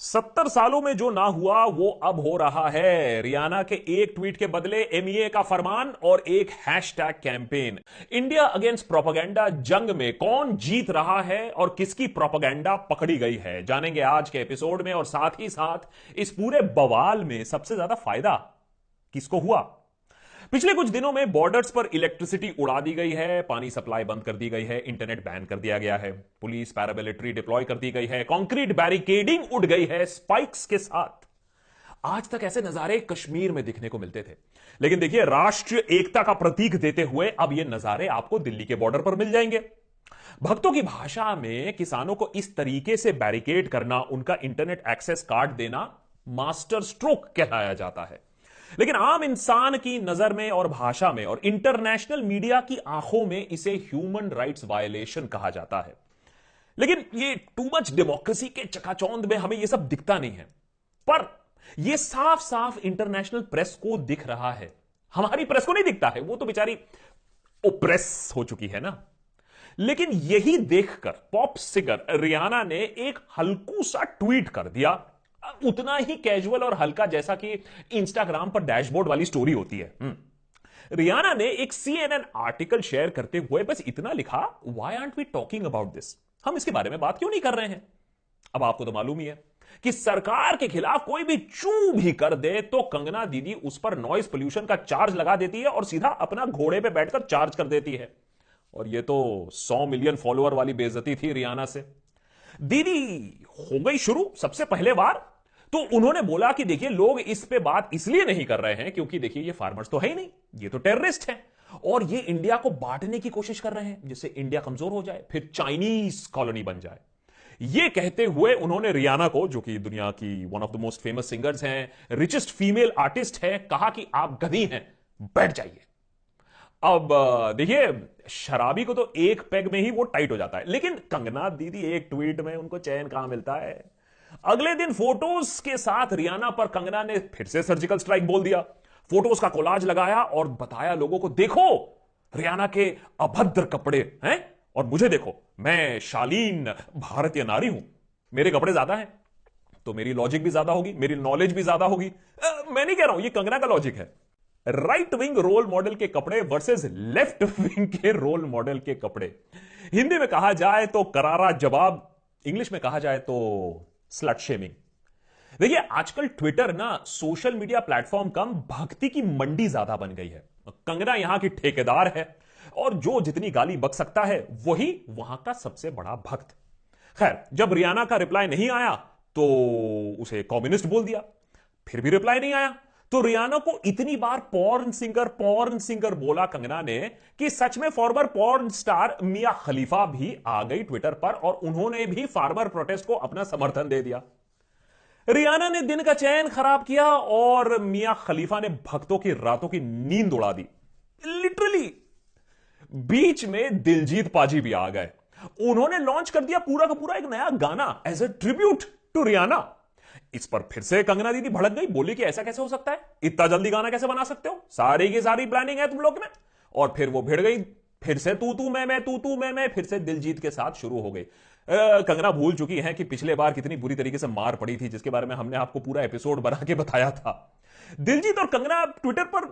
70 सालों में जो ना हुआ वो अब हो रहा है। रियाना के एक ट्वीट के बदले एमईए का फरमान और एक hashtag campaign. India against propaganda जंग में कौन जीत रहा है और किसकी प्रोपेगेंडा पकड़ी गई है, जानेंगे आज के एपिसोड में। और साथ ही साथ इस पूरे बवाल में सबसे ज्यादा फायदा किसको हुआ। पिछले कुछ दिनों में बॉर्डर्स पर इलेक्ट्रिसिटी उड़ा दी गई है, पानी सप्लाई बंद कर दी गई है, इंटरनेट बैन कर दिया गया है, पुलिस पैरामिलिट्री डिप्लॉय कर दी गई है, कंक्रीट बैरिकेडिंग उड़ गई है स्पाइक्स के साथ। आज तक ऐसे नजारे कश्मीर में दिखने को मिलते थे, लेकिन देखिए राष्ट्रीय एकता का प्रतीक देते हुए अब ये नजारे आपको दिल्ली के बॉर्डर पर मिल जाएंगे। भक्तों की भाषा में किसानों को इस तरीके से बैरिकेड करना, उनका इंटरनेट एक्सेस कार्ड देना मास्टर स्ट्रोक कहलाया जाता है। लेकिन आम इंसान की नजर में और भाषा में और इंटरनेशनल मीडिया की आंखों में इसे ह्यूमन राइट्स वायलेशन कहा जाता है। लेकिन ये टू मच डेमोक्रेसी के चकाचौंध में हमें ये सब दिखता नहीं है, पर ये साफ साफ इंटरनेशनल प्रेस को दिख रहा है। हमारी प्रेस को नहीं दिखता है, वो तो बेचारी ओप्रेस हो चुकी है ना। लेकिन यही देखकर पॉप सिंगर रियाना ने एक हल्कू सा ट्वीट कर दिया, उतना ही कैजुअल और हल्का जैसा कि इंस्टाग्राम पर डैशबोर्ड वाली स्टोरी होती है। रियाना ने एक CNN आर्टिकल शेयर करते हुए बस इतना लिखा, why aren't we talking about this, हम इसके बारे में बात क्यों नहीं कर रहे हैं। अब आपको तो मालूम ही है कि सरकार के खिलाफ कोई भी चू भी कर दे तो कंगना दीदी उस पर नॉइस पोल्यूशन का चार्ज लगा देती है और सीधा अपना घोड़े पे बैठकर चार्ज कर देती है। और ये तो 100 मिलियन फॉलोअर वाली बेइज्जती थी रियाना से। दीदी हो गई शुरू सबसे पहले बार, तो उन्होंने बोला कि देखिए लोग इस पे बात इसलिए नहीं कर रहे हैं क्योंकि देखिए ये फार्मर्स तो है ही नहीं, ये तो टेररिस्ट हैं और ये इंडिया को बांटने की कोशिश कर रहे हैं जिससे इंडिया कमजोर हो जाए, फिर चाइनीज कॉलोनी बन जाए। ये कहते हुए उन्होंने रियाना को, जो कि दुनिया की one of the most famous singers हैं, रिचेस्ट फीमेल आर्टिस्ट है, कहा कि आप गधी हैं, बैठ जाइए। अब देखिए शराबी को तो एक पेग में ही वो टाइट हो जाता है, लेकिन कंगना दीदी एक ट्वीट में उनको चैन कहां मिलता है। अगले दिन फोटोज के साथ रियाना पर कंगना ने फिर से सर्जिकल स्ट्राइक बोल दिया, फोटोज का कोलाज लगाया और बताया लोगों को, देखो रियाना के अभद्र कपड़े हैं और मुझे देखो, मैं शालीन भारतीय नारी हूं, मेरे कपड़े ज्यादा हैं तो मेरी लॉजिक भी ज्यादा होगी, मेरी नॉलेज भी ज्यादा होगी। मैं नहीं कह रहा हूं, ये कंगना का लॉजिक है। राइट विंग रोल मॉडल के कपड़े वर्सेस लेफ्ट विंग के रोल मॉडल के कपड़े। हिंदी में कहा जाए तो करारा जवाब, इंग्लिश में कहा जाए तो स्लट शेमिंग। देखिए आजकल ट्विटर ना सोशल मीडिया प्लेटफॉर्म कम भक्ति की मंडी ज्यादा बन गई है। कंगना यहां की ठेकेदार है और जो जितनी गाली बक सकता है वही वहां का सबसे बड़ा भक्त। खैर, जब रियाना का रिप्लाई नहीं आया तो उसे कम्युनिस्ट बोल दिया, फिर भी रिप्लाई नहीं आया तो रियाना को इतनी बार पॉर्न सिंगर बोला कंगना ने कि सच में फॉर्मर पॉर्न स्टार मिया खलीफा भी आ गई ट्विटर पर और उन्होंने भी फार्मर प्रोटेस्ट को अपना समर्थन दे दिया। रियाना ने दिन का चैन खराब किया और मिया खलीफा ने भक्तों की रातों की नींद उड़ा दी। लिटरली बीच में दिलजीत पाजी भी आ गए, उन्होंने लॉन्च कर दिया पूरा का पूरा एक नया गाना as a tribute to Rihanna. इस पर फिर से कंगना दीदी भड़क गई, बोली कि ऐसा कैसे हो सकता है, इतना जल्दी गाना कैसे बना सकते हो, सारी की सारी प्लानिंग है तुम लोग में। और फिर वो भिड़ गई, फिर से तू तू मैं, फिर से दिलजीत के साथ शुरू हो गई। कंगना भूल चुकी है कि पिछले बार कितनी बुरी तरीके से मार पड़ी थी, जिसके बारे में हमने आपको पूरा एपिसोड बना के बताया था। दिलजीत और कंगना ट्विटर पर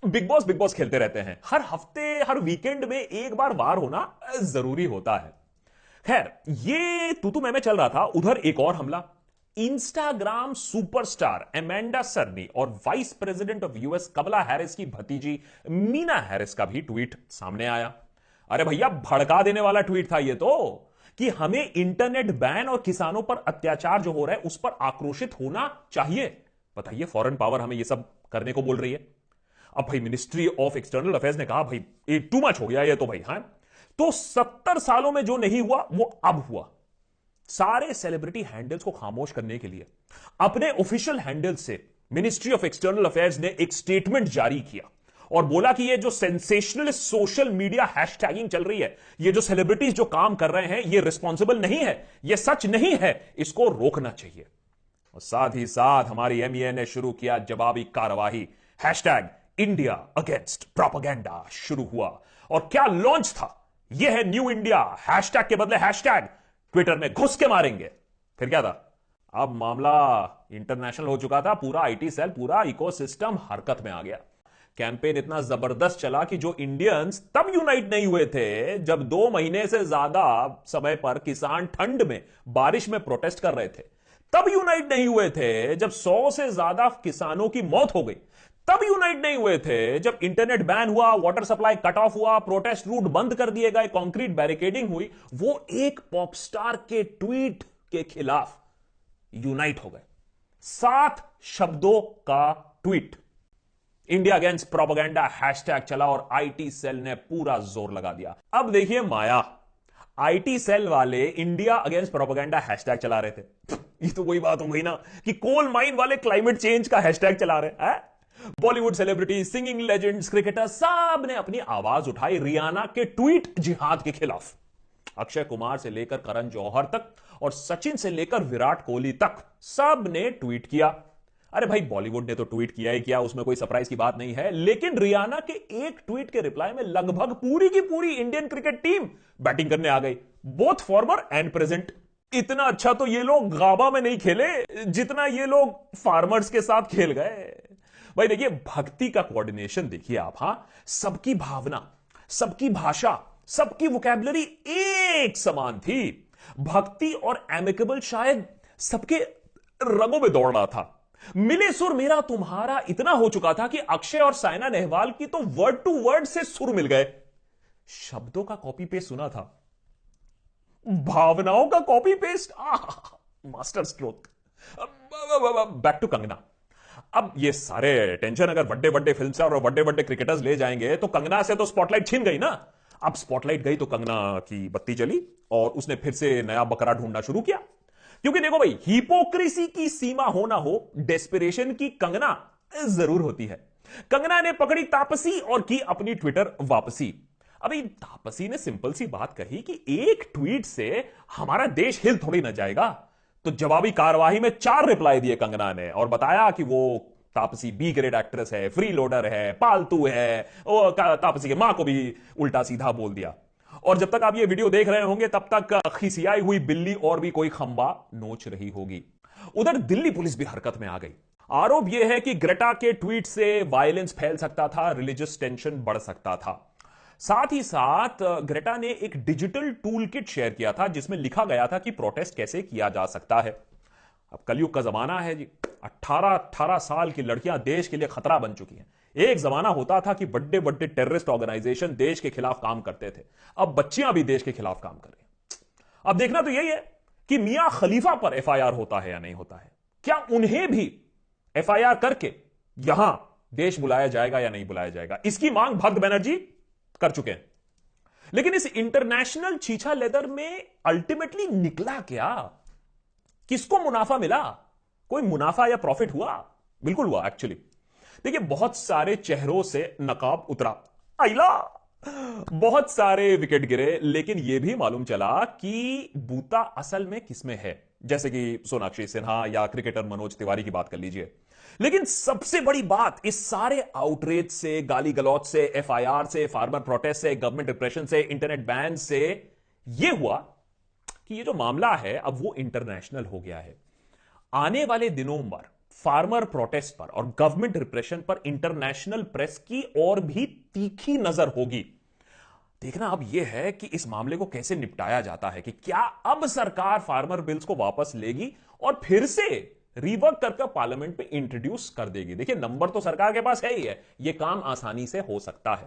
बिग बॉस खेलते रहते हैं, हर हफ्ते हर वीकेंड में एक बार वार होना जरूरी होता है। खैर, ये तू मैं चल रहा था, उधर एक और हमला। इंस्टाग्राम सुपरस्टार एमेंडा सरनी और vice president of US Kamala Harris की भतीजी मीना हैरिस का भी ट्वीट सामने आया। अरे भैया भड़का देने वाला ट्वीट था ये तो, कि हमें इंटरनेट बैन और किसानों पर अत्याचार जो हो रहा है उस पर आक्रोशित होना चाहिए। बताइए फॉरेन पावर हमें ये सब करने को बोल रही है। अब भाई मिनिस्ट्री ऑफ एक्सटर्नल अफेयर्स ने कहा भाई ये टू मच हो गया ये तो भाई। हाँ, तो 70 सालों में जो नहीं हुआ वो अब हुआ। सारे सेलिब्रिटी हैंडल्स को खामोश करने के लिए अपने ऑफिशियल हैंडल से मिनिस्ट्री ऑफ एक्सटर्नल अफेयर्स ने एक स्टेटमेंट जारी किया और बोला कि ये जो सेंसेशनल सोशल मीडिया हैशटैगिंग चल रही है, ये जो सेलिब्रिटीज जो काम कर रहे हैं, ये रिस्पॉन्सिबल नहीं है, ये सच नहीं है, इसको रोकना चाहिए। और साथ ही साथ हमारी एमईए ने शुरू किया जवाबी कार्रवाई, हैशटैग इंडिया अगेंस्ट प्रोपेगेंडा शुरू हुआ। और क्या लॉन्च था, यह है न्यू इंडिया, हैशटैग के बदले हैशटैग ट्विटर में घुस के मारेंगे। फिर क्या था, अब मामला इंटरनेशनल हो चुका था, पूरा आईटी सेल, पूरा इकोसिस्टम हरकत में आ गया। कैंपेन इतना जबरदस्त चला कि जो इंडियंस तब यूनाइट नहीं हुए थे जब 2 महीने से ज्यादा समय पर किसान ठंड में बारिश में प्रोटेस्ट कर रहे थे, तब यूनाइट नहीं हुए थे जब 100 से ज्यादा किसानों की मौत हो गई, तब यूनाइट नहीं हुए थे जब इंटरनेट बैन हुआ, वाटर सप्लाई कट ऑफ हुआ, प्रोटेस्ट रूट बंद कर दिए गए, कंक्रीट बैरिकेडिंग हुई, वो एक पॉपस्टार के ट्वीट के खिलाफ यूनाइट हो गए। 7 शब्दों का tweet, India against propaganda hashtag चला और आईटी सेल ने पूरा जोर लगा दिया। अब देखिए माया, आईटी सेल वाले इंडिया अगेंस्ट प्रोपेगेंडा हैशटैग चला रहे थे। ये तो वही बात हो गई ना कि कोल माइन वाले क्लाइमेट चेंज का हैशटैग चला रहे हैं। Bollywood celebrity, singing legends, cricketer, सब ने अपनी आवाज उठाई रियाना के ट्वीट जिहाद के खिलाफ। अक्षय कुमार से लेकर करण जौहर तक और सचिन से लेकर विराट कोहली तक सब ने ट्वीट किया। अरे भाई, बॉलीवुड ने तो ट्वीट किया ही किया, उसमें कोई सरप्राइज की बात नहीं है, लेकिन रियाना के एक ट्वीट के रिप्लाई में लगभग पूरी की पूरी इंडियन क्रिकेट टीम बैटिंग करने आ गई, बोथ फॉर्मर एंड प्रेजेंट। इतना अच्छा तो ये लोग गाबा में नहीं खेले जितना ये लोग फार्मर्स के साथ खेल गए। भाई देखिए, भक्ति का कोऑर्डिनेशन देखिए आप। हां, सबकी भावना, सबकी भाषा, सबकी वोकैबुलरी एक समान थी। भक्ति और एमिकेबल शायद सबके रगों में दौड़ रहा था। मिले सुर मेरा तुम्हारा इतना हो चुका था कि अक्षय और साइना नेहवाल की तो वर्ड टू वर्ड से सुर मिल गए। शब्दों का कॉपी पेस्ट सुना था, भावनाओं का copy paste, master stroke. Back to Kangana. अब ये सारे टेंशन अगर बड़े बड़े फिल्म स्टार और बड़े बड़े क्रिकेटर्स ले जाएंगे तो कंगना से तो स्पॉटलाइट छीन गई ना। अब स्पॉटलाइट गई तो कंगना की बत्ती जली और उसने फिर से नया बकरा ढूंढना शुरू किया। क्योंकि देखो भाई, हिपोक्रेसी की सीमा हो ना हो, डेस्पिरेशन की कंगना जरूर होती है। कंगना ने पकड़ी तापसी और की अपनी ट्विटर वापसी। अभी तापसी ने सिंपल सी बात कही कि एक ट्वीट से हमारा देश हिल थोड़ी ना जाएगा। तो जवाबी कार्रवाई में 4 रिप्लाई दिए कंगना ने और बताया कि वो तापसी बी ग्रेड एक्ट्रेस है, फ्री लोडर है, पालतू है, और तापसी की मां को भी उल्टा सीधा बोल दिया। और जब तक आप ये वीडियो देख रहे होंगे तब तक खिसियाई हुई बिल्ली और भी कोई खंबा नोच रही होगी। उधर दिल्ली पुलिस भी हरकत में आ गई। आरोप यह है कि ग्रेटा के ट्वीट से वायलेंस फैल सकता था, रिलीजियस टेंशन बढ़ सकता था। साथ ही साथ ग्रेटा ने एक डिजिटल टूल किट शेयर किया था जिसमें लिखा गया था कि प्रोटेस्ट कैसे किया जा सकता है। अब कलयुग का जमाना है जी, 18 साल की लड़कियां देश के लिए खतरा बन चुकी हैं। एक जमाना होता था कि बड़े बड़े टेररिस्ट ऑर्गेनाइजेशन देश के खिलाफ काम करते थे, अब बच्चियां भी देश के खिलाफ काम कर रही हैं। अब देखना तो यही है कि मियां खलीफा पर एफआईआर होता है या नहीं होता है। क्या उन्हें भी एफआईआर करके यहां देश बुलाया जाएगा या नहीं बुलाया जाएगा, इसकी मांग भक्त बनर्जी कर चुके हैं। लेकिन इस इंटरनेशनल छीछा लेदर में अल्टीमेटली निकला क्या? किसको मुनाफा मिला? कोई मुनाफा या प्रॉफिट हुआ? बिल्कुल हुआ एक्चुअली। देखिए, बहुत सारे चेहरों से नकाब उतरा, आइला, बहुत सारे विकेट गिरे, लेकिन यह भी मालूम चला कि बूता असल में किसमें है। जैसे कि सोनाक्षी सिन्हा या क्रिकेटर मनोज तिवारी की बात कर लीजिए। लेकिन सबसे बड़ी बात इस सारे आउटरीच से, गाली गलौज से, एफआईआर से, फार्मर प्रोटेस्ट से, गवर्नमेंट रिप्रेशन से, इंटरनेट बैन से यह हुआ कि ये जो मामला है अब वो इंटरनेशनल हो गया है। आने वाले दिनों पर फार्मर प्रोटेस्ट पर और गवर्नमेंट रिप्रेशन पर इंटरनेशनल प्रेस की और भी तीखी नजर होगी। देखना अब यह है कि इस मामले को कैसे निपटाया जाता है, कि क्या अब सरकार फार्मर बिल्स को वापस लेगी और फिर से रिवर्क करके पार्लियामेंट में इंट्रोड्यूस कर देगी। देखिए, नंबर तो सरकार के पास है ही है, यह काम आसानी से हो सकता है।